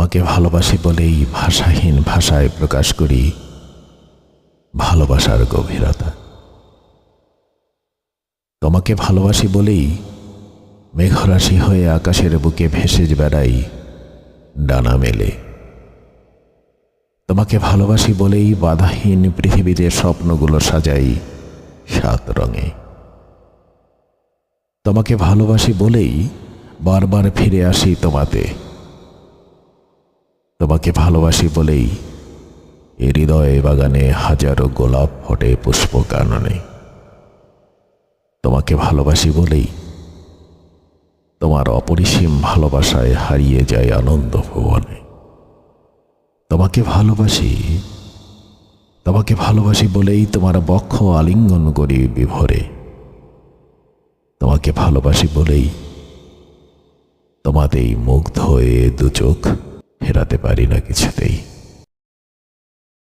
তোমাকে ভালোবাসি বলেই ভাষাহীন ভাষায় প্রকাশ করি ভালোবাসার গভীরতা। তোমাকে ভালোবাসি বলেই মেঘরাশি হয়ে আকাশের বুকে ভেসে বেড়াই ডানা মেলে। তোমাকে ভালোবাসি বলেই বাধাহীন পৃথিবীতে স্বপ্নগুলো সাজাই 7 রঙে। তোমাকে ভালোবাসি বলেই বারবার ফিরে আসি তোমাতে। তোমাকে ভালোবাসি বলেই হৃদয় বাগানে হাজারো গোলাপ ফোটে পুষ্প কাননে। তোমাকে ভালোবাসি বলেই তোমার অপরিসীম ভালোবাসায় হারিয়ে যায় আনন্দ ভুবনে। তোমাকে ভালোবাসি বলেই তোমার বক্ষ আলিঙ্গন করি বিভোরে। তোমাকে ভালোবাসি বলেই তোমাতেই মুগ্ধ হয়ে 2 চোখ ফেরাতে পারি না কিছুতেই।